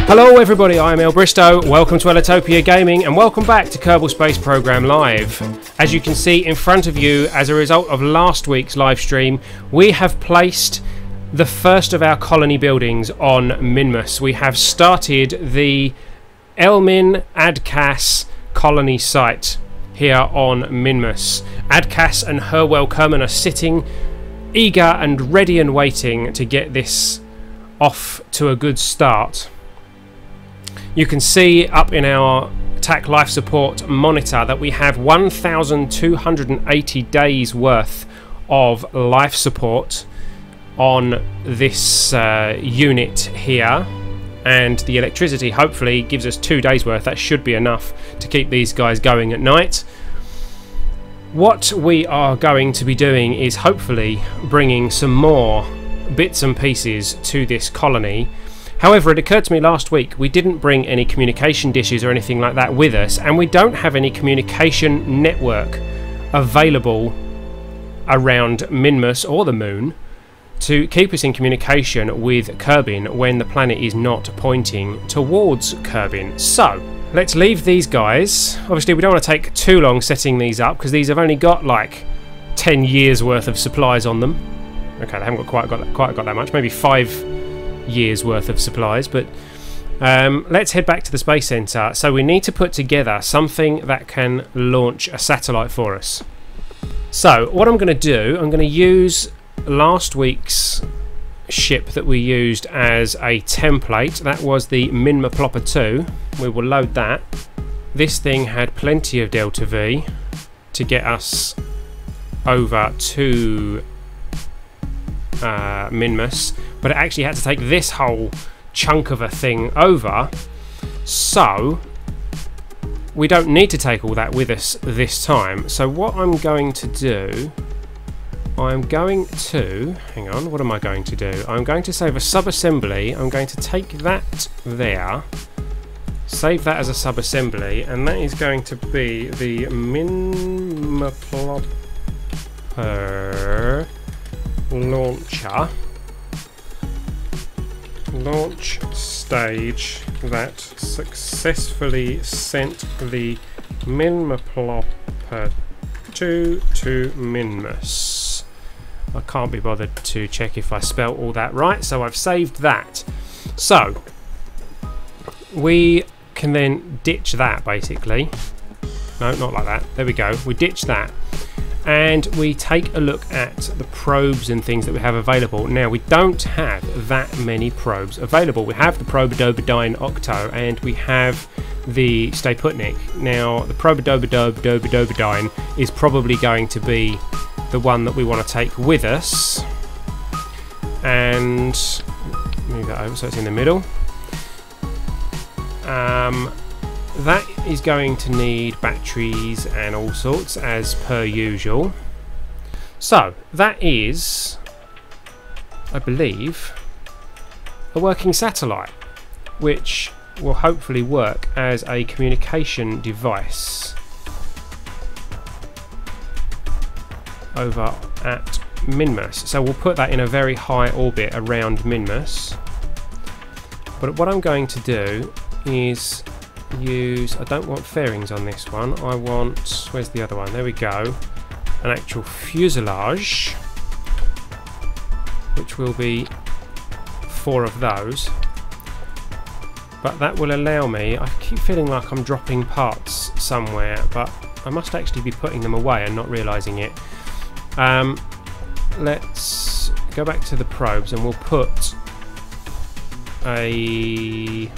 Hello everybody, I'm El Bristow, welcome to Ellitopia Gaming and welcome back to Kerbal Space Program Live. As you can see in front of you, as a result of last week's live stream, we have placed the first of our colony buildings on Minmus. We have started the Ellmin Adcas colony site here on Minmus. Adcas and her Kerman are sitting eager and ready and waiting to get this off to a good start. You can see up in our TAC life support monitor that we have 1,280 days worth of life support on this unit here, and the electricity hopefully gives us 2 days worth. That should be enough to keep these guys going at night. What we are going to be doing is hopefully bringing some more bits and pieces to this colony. However, it occurred to me last week we didn't bring any communication dishes or anything like that with us, and we don't have any communication network available around Minmus or the moon to keep us in communication with Kerbin when the planet is not pointing towards Kerbin. So let's leave these guys. Obviously we don't want to take too long setting these up because these have only got like 10 years worth of supplies on them. Okay, they haven't quite got that much, maybe 5 years worth of supplies, but let's head back to the space center. So we need to put together something that can launch a satellite for us. So what I'm going to do, I'm going to use last week's ship that we used as a template. That was the Minmaplopper 2. We will load that. This thing had plenty of Delta V to get us over to Minmus, but it actually had to take this whole chunk of a thing over, so we don't need to take all that with us this time. So what I'm going to do, I'm going to, hang on, what am I going to do? I'm going to save a sub-assembly. I'm going to take that there, save that as a sub-assembly, and that is going to be the Minmaplopper launch stage that successfully sent the Minmaplopper 2 to Minmus. I can't be bothered to check if I spelt all that right, so I've saved that. So we can then ditch that basically. No, not like that. There we go. We ditch that. And we take a look at the probes and things that we have available. Now, we don't have that many probes available. We have the Probodobodine Octo and we have the Stay Putnik. Now, the Probodobodine is probably going to be the one that we want to take with us. And move that over so it's in the middle. That is going to need batteries and all sorts as per usual. So that is, I believe, a working satellite which will hopefully work as a communication device over at Minmus. So we'll put that in a very high orbit around Minmus. But what I'm going to do is use, I don't want fairings on this one, I want, where's the other one, there we go, an actual fuselage, which will be 4 of those, but that will allow me, I keep feeling like I'm dropping parts somewhere, but I must actually be putting them away and not realising it. Let's go back to the probes and we'll put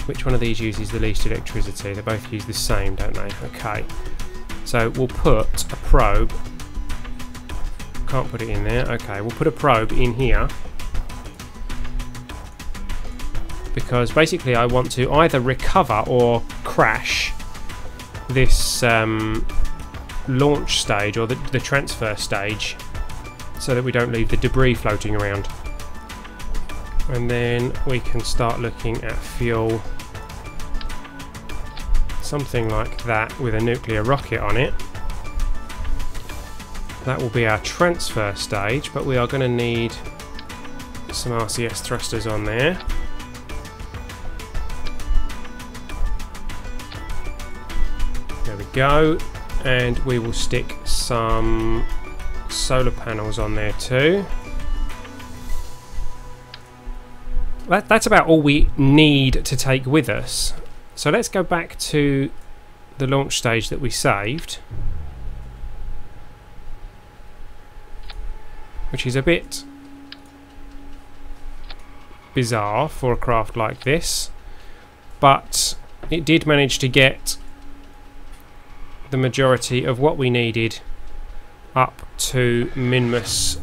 which one of these uses the least electricity? They both use the same, don't they? Okay, so we'll put a probe, can't put it in there, okay, we'll put a probe in here because basically I want to either recover or crash this launch stage or the transfer stage so that we don't leave the debris floating around. And then we can start looking at fuel, something like that with a nuclear rocket on it. That will be our transfer stage, but we are going to need some RCS thrusters on there. go. And we will stick some solar panels on there too. That's about all we need to take with us. So let's go back to the launch stage that we saved, which is a bit bizarre for a craft like this, but it did manage to get the majority of what we needed up to Minmus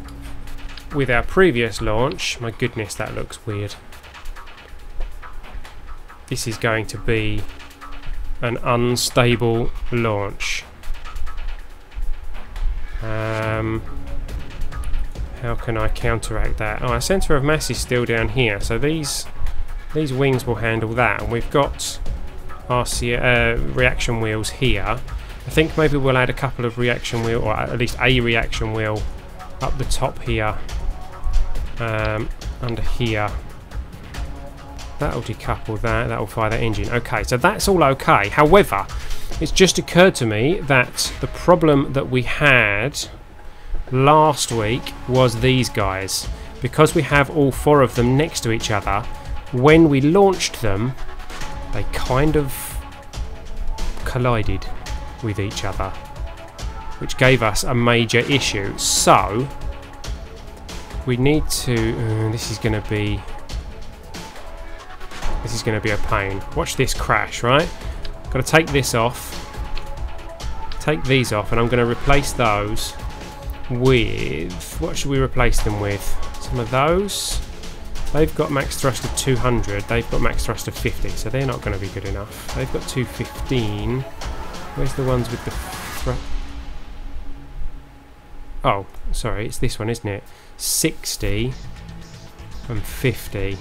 with our previous launch. My goodness, that looks weird. This is going to be an unstable launch. How can I counteract that? Oh, our centre of mass is still down here, so these wings will handle that, and we've got our reaction wheels here. I think maybe we'll add a couple of reaction wheel, or at least a reaction wheel up the top here, under here. That'll decouple that, that'll fire that engine. Okay, so that's all okay. However, it's just occurred to me that the problem that we had last week was these guys. Because we have all four of them next to each other, when we launched them, they kind of collided with each other, which gave us a major issue. So we need to this is going to be a pain. Watch this crash, right? Got to take this off, take these off, and I'm going to replace those with, what should we replace them with? Some of those. They've got max thrust of 200, they've got max thrust of 50, so they're not going to be good enough. They've got 215. Where's the ones with the oh, sorry, it's this one, isn't it? 60 and 50.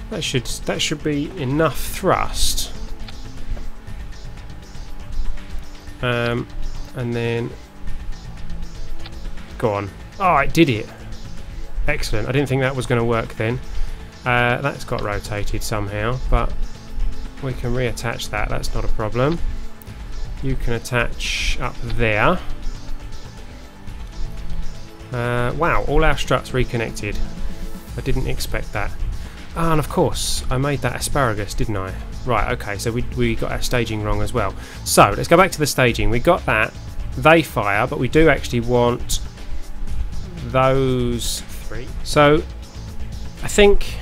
That should be enough thrust. And then go on. Oh, it did it. Excellent. I didn't think that was going to work then. That's got rotated somehow, but we can reattach that. That's not a problem. You can attach up there. Wow, all our struts reconnected. I didn't expect that. Ah, and of course, I made that asparagus, didn't I? Right, okay, so we got our staging wrong as well. So, let's go back to the staging. We got that. They fire, but we do actually want those three. So, I think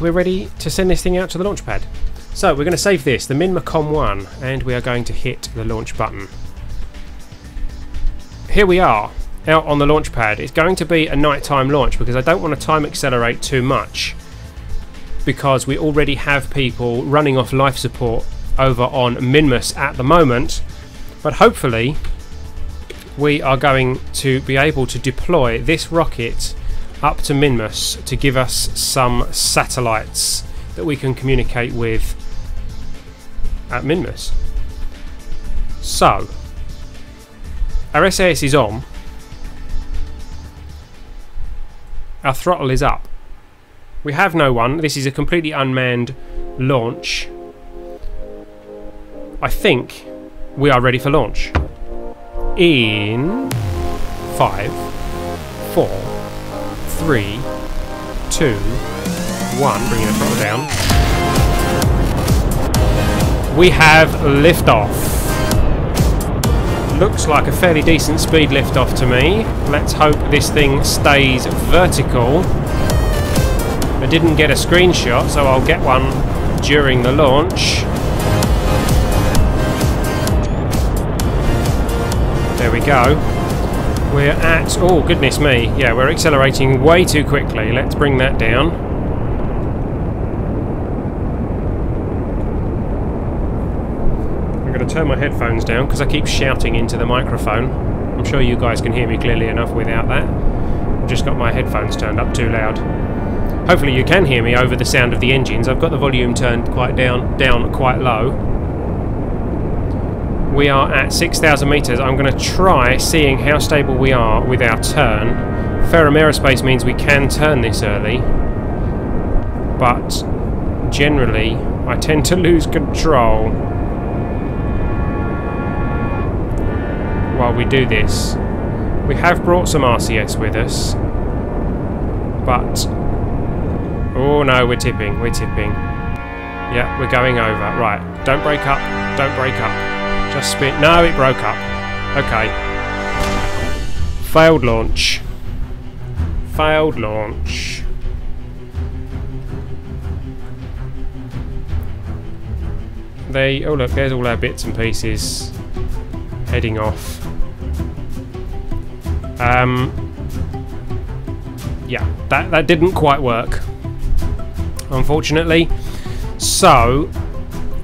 we're ready to send this thing out to the launch pad. So, we're going to save this, the Minmus 1, and we are going to hit the launch button. Here we are, out on the launch pad. It's going to be a nighttime launch because I don't want to time accelerate too much, because we already have people running off life support over on Minmus at the moment, but hopefully we are going to be able to deploy this rocket up to Minmus to give us some satellites that we can communicate with at Minmus. So our SAS is on, our throttle is up, we have no one, this is a completely unmanned launch. I think we are ready for launch. In 5, 4, 3, 2, 1, bringing the throttle down. We have liftoff. Looks like a fairly decent speed liftoff to me. Let's hope this thing stays vertical. I didn't get a screenshot, so I'll get one during the launch. There we go. We're at, oh goodness me, yeah, we're accelerating way too quickly. Let's bring that down. I'm going to turn my headphones down because I keep shouting into the microphone. I'm sure you guys can hear me clearly enough without that. I've just got my headphones turned up too loud. Hopefully you can hear me over the sound of the engines. I've got the volume turned quite down quite low. We are at 6,000 metres. I'm going to try seeing how stable we are with our turn. Ferrum Aerospace means we can turn this early, but generally I tend to lose control while we do this. We have brought some RCS with us, but oh no, we're tipping, we're tipping. Yeah, we're going over. Right, don't break up, don't break up. Just spin. No, it broke up. Okay. Failed launch. Failed launch. Oh look, there's all our bits and pieces heading off. Yeah, that didn't quite work, unfortunately. So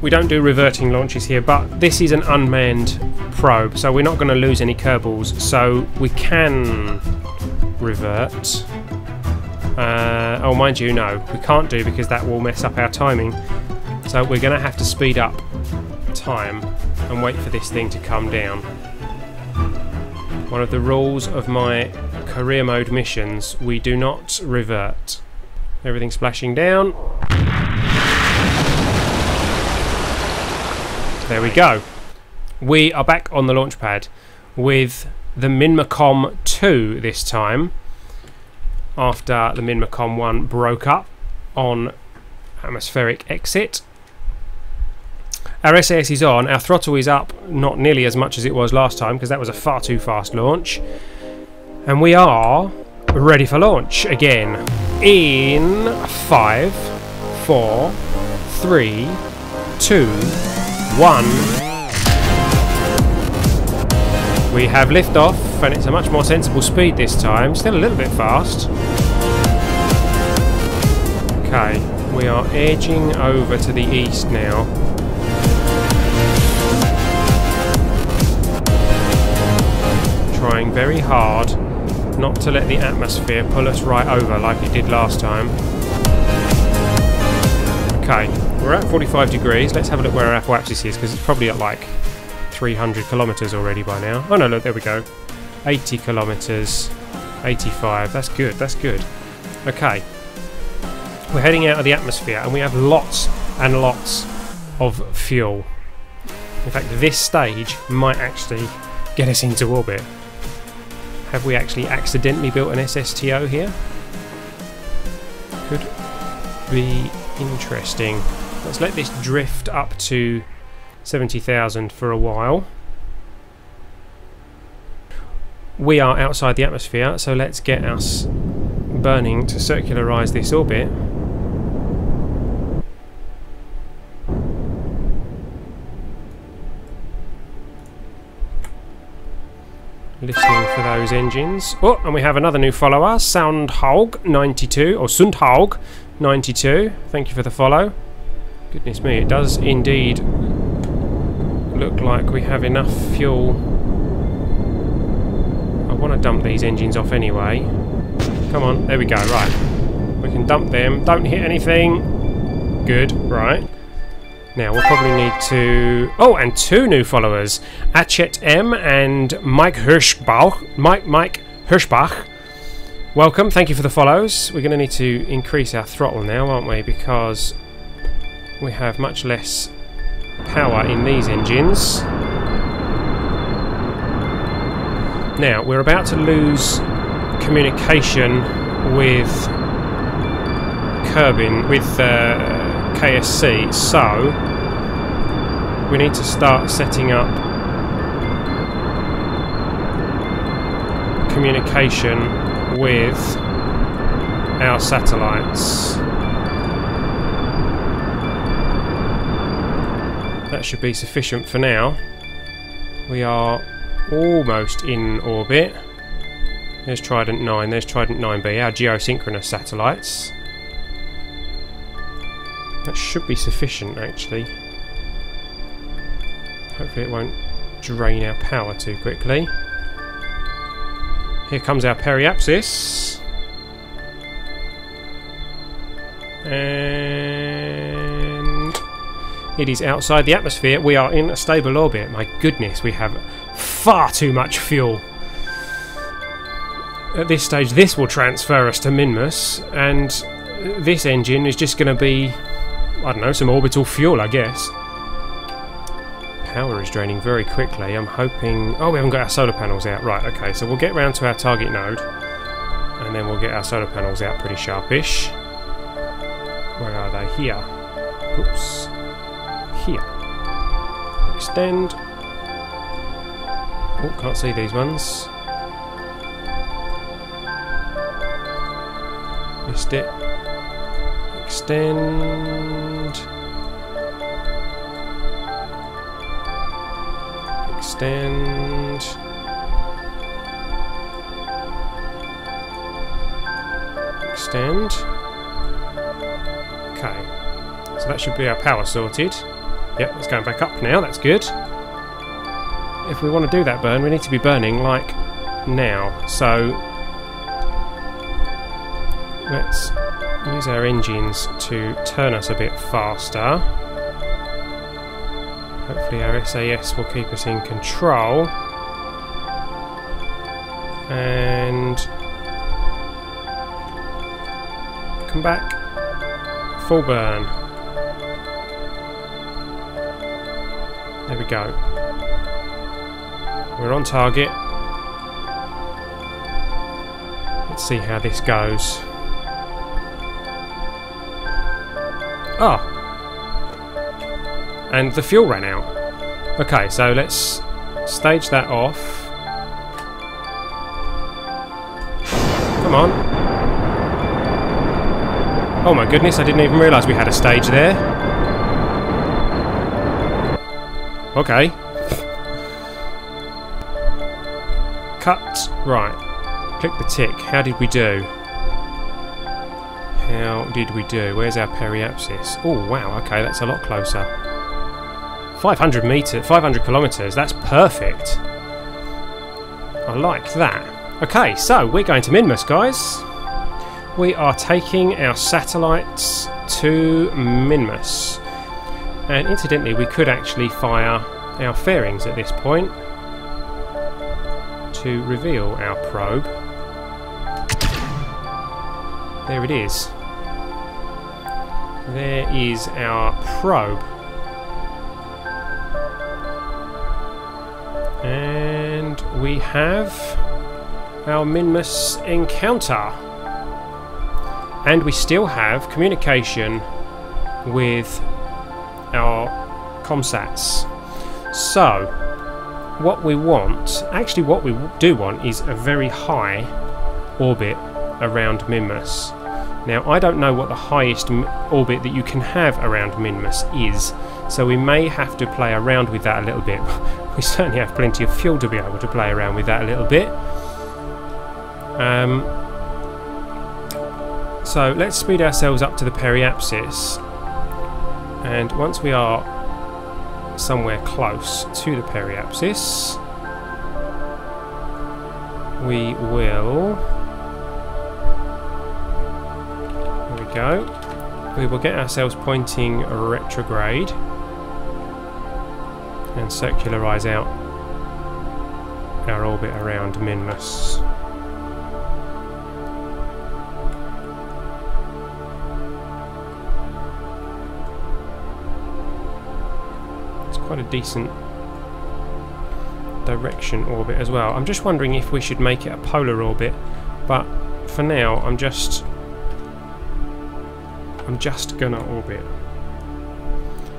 we don't do reverting launches here, but this is an unmanned probe, so we're not going to lose any Kerbals, so we can revert. Oh, mind you, no, we can't do, because that will mess up our timing. So we're going to have to speed up time and wait for this thing to come down. One of the rules of my career mode missions, we do not revert. Everything's splashing down. There we go. We are back on the launch pad with the Minmus 2 this time, after the Minmus 1 broke up on atmospheric exit. Our SAS is on, our throttle is up, not nearly as much as it was last time, because that was a far too fast launch. And we are ready for launch again. In 5, 4, 3, 2, 1. We have liftoff, and it's a much more sensible speed this time. Still a little bit fast. Okay, we are edging over to the east now. Trying very hard not to let the atmosphere pull us right over like it did last time. Okay, we're at 45 degrees. Let's have a look where our apoapsis is, because it's probably at like 300 kilometers already by now. Oh no, look, there we go. 80 kilometers, 85. That's good, that's good. Okay, we're heading out of the atmosphere, and we have lots and lots of fuel. In fact, this stage might actually get us into orbit. Have we actually accidentally built an SSTO here? Could be interesting. Let's let this drift up to 70,000 for a while. We are outside the atmosphere, so let's get us burning to circularise this orbit. Listening for those engines. Oh, and we have another new follower, Soundhaug92, or Sundhaug92. Thank you for the follow. Goodness me, it does indeed look like we have enough fuel. I want to dump these engines off anyway. Come on, there we go, right. We can dump them. Don't hit anything. Good, right. Now we'll probably need to... Oh, and two new followers. Achet M and Mike Hirschbach. Mike Hirschbach. Welcome, thank you for the follows. We're going to need to increase our throttle now, aren't we? Because we have much less power in these engines. Now, we're about to lose communication with KSC, so we need to start setting up communication with our satellites. That should be sufficient for now. We are almost in orbit. There's Trident 9, there's Trident 9B, our geosynchronous satellites. That should be sufficient, actually. Hopefully it won't drain our power too quickly. Here comes our periapsis. And it is outside the atmosphere. We are in a stable orbit. My goodness, we have far too much fuel. At this stage, this will transfer us to Minmus, and this engine is just going to be I don't know, some orbital fuel, I guess. Power is draining very quickly. I'm hoping... Oh, we haven't got our solar panels out. Right, okay, so we'll get round to our target node. And then we'll get our solar panels out pretty sharpish. Where are they? Here. Oops. Here. Extend. Oh, can't see these ones. Missed it. Extend. Extend. Extend. Okay. So that should be our power sorted. Yep, it's going back up now, that's good. If we want to do that burn, we need to be burning like now. So let's use our engines to turn us a bit faster. Hopefully our SAS will keep us in control. And come back. Full burn. There we go. We're on target. Let's see how this goes. Ah! And the fuel ran out. Okay, so let's stage that off. Come on. Oh my goodness, I didn't even realise we had a stage there. Okay. Cut. Right. Click the tick. How did we do? How did we do? Where's our periapsis? Oh wow, okay, that's a lot closer. 500 metres, 500 kilometres, that's perfect. I like that. Okay, so we're going to Minmus, guys. We are taking our satellites to Minmus. And incidentally, we could actually fire our fairings at this point to reveal our probe. There it is. There is our probe. And we have our Minmus encounter. And we still have communication with our comsats. So, what we want, actually what we do want, is a very high orbit around Minmus. Now, I don't know what the highest orbit that you can have around Minmus is, so we may have to play around with that a little bit. We certainly have plenty of fuel to be able to play around with that a little bit. So let's speed ourselves up to the periapsis, and once we are somewhere close to the periapsis, we will... There we go. We will get ourselves pointing retrograde and circularise out our orbit around Minmus. Quite a decent direction orbit as well. I'm just wondering if we should make it a polar orbit, but for now I'm just gonna orbit.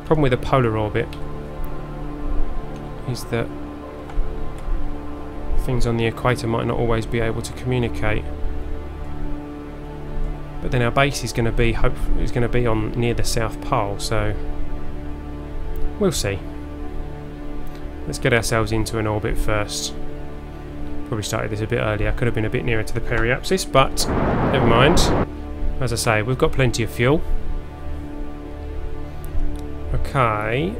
Problem with a polar orbit is that things on the equator might not always be able to communicate. But then our base is going to be on near the South Pole, so we'll see. Let's get ourselves into an orbit first. Probably started this a bit earlier. Could have been a bit nearer to the periapsis, but never mind. As I say, we've got plenty of fuel. Okay.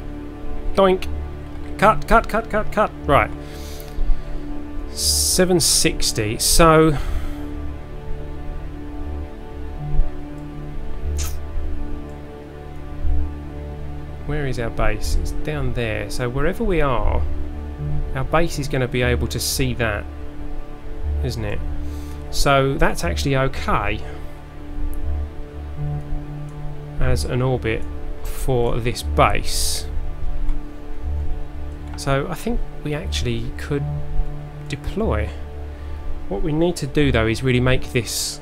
Doink. Cut, cut, cut, cut, cut. Right. 760. So... where is our base? It's down there. So wherever we are, our base is going to be able to see that, isn't it? So that's actually okay as an orbit for this base. So I think we actually could deploy. What we need to do though is really make this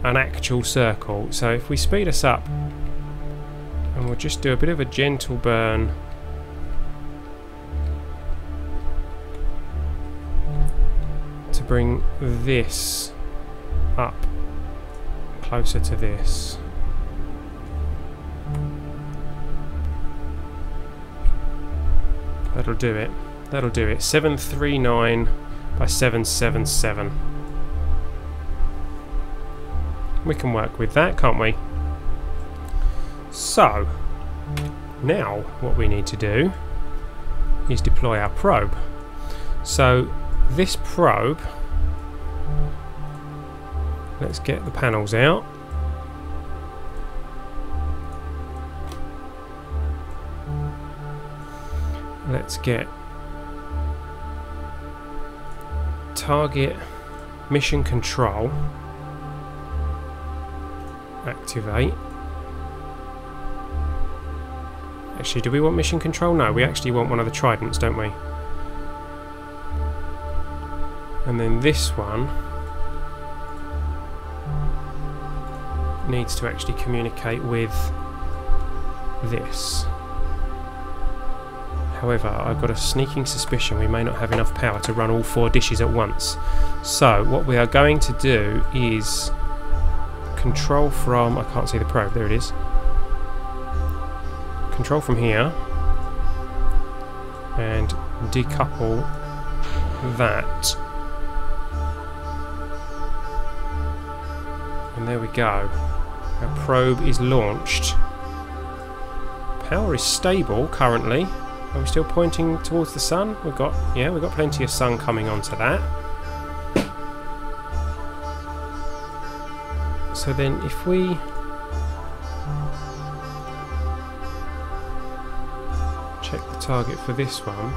an actual circle. So if we speed us up, and we'll just do a bit of a gentle burn to bring this up closer to this. That'll do it. That'll do it. 739 by 777. We can work with that, can't we? So, now what we need to do is deploy our probe. So, this probe, let's get the panels out. Let's get target mission control, activate. Actually, do we want mission control? No, we actually want one of the tridents, don't we? And then this one needs to actually communicate with this. However, I've got a sneaking suspicion we may not have enough power to run all 4 dishes at once. So what we are going to do is control from... I can't see the probe, there it is. Control from here and decouple that. And there we go. Our probe is launched. Power is stable currently. Are we still pointing towards the sun? We've got plenty of sun coming onto that. So then if we check the target for this one,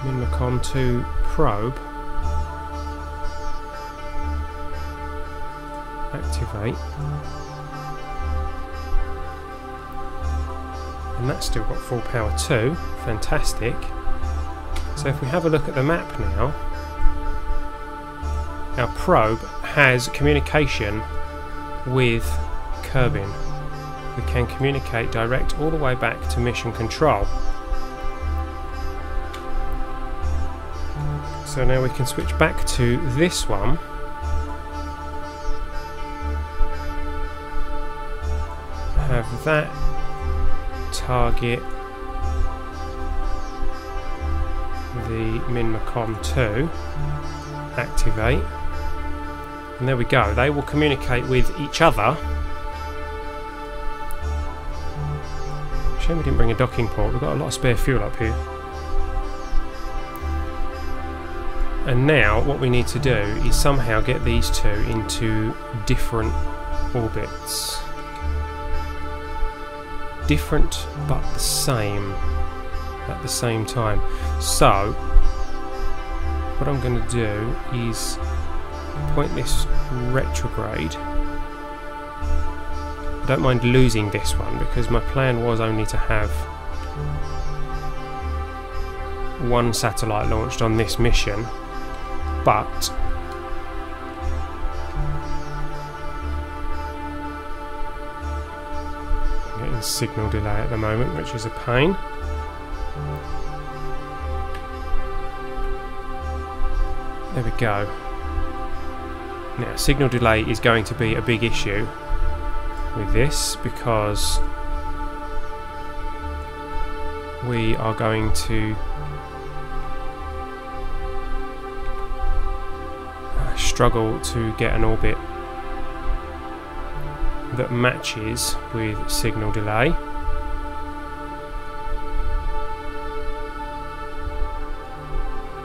Minmus 2 probe, activate. And that's still got full power too. Fantastic. So if we have a look at the map now, our probe has communication with Kerbal. We can communicate direct all the way back to mission control. So now we can switch back to this one. Have that target the Minmus 2, activate, and there we go. They will communicate with each other. Shame we didn't bring a docking port. We've got a lot of spare fuel up here. And now what we need to do is somehow get these two into different orbits. Different but the same at the same time. So what I'm going to do is point this retrograde. I don't mind losing this one because my plan was only to have one satellite launched on this mission, but signal delay at the moment, which is a pain. There we go. Now, signal delay is going to be a big issue with this because we are going to struggle to get an orbit that matches with signal delay.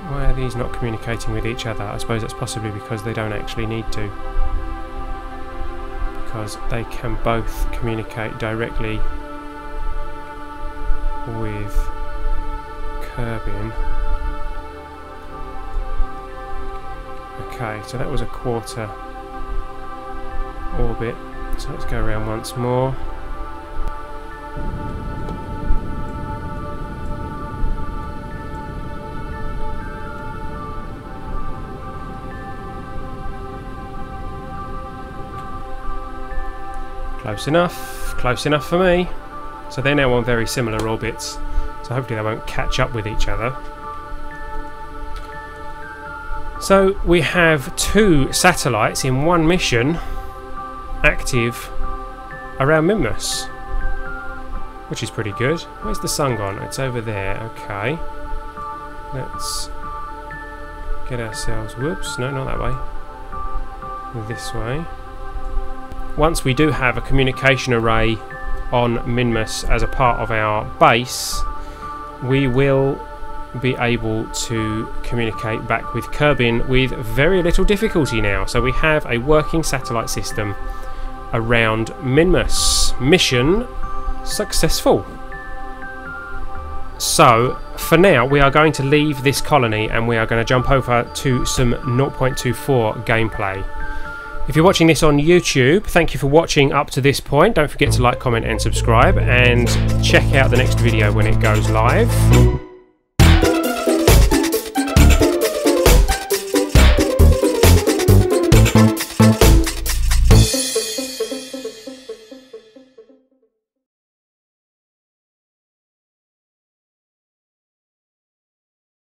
Why are these not communicating with each other? I suppose that's possibly because they don't actually need to, because they can both communicate directly with Kerbal. Okay, so that was a quarter orbit. So let's go around once more. Close enough for me. So they're now on very similar orbits, so hopefully they won't catch up with each other. So we have 2 satellites in one mission active around Minmus, which is pretty good. Where's the sun gone? It's over there. Okay, let's get ourselves, whoops, no, not that way, this way. Once we do have a communication array on Minmus as a part of our base, we will be able to communicate back with Kerbin with very little difficulty now. So we have a working satellite system around Minmus. Mission successful. So for now we are going to leave this colony and we are going to jump over to some 0.24 gameplay. If you're watching this on YouTube, thank you for watching up to this point. Don't forget to like, comment and subscribe, and check out the next video when it goes live.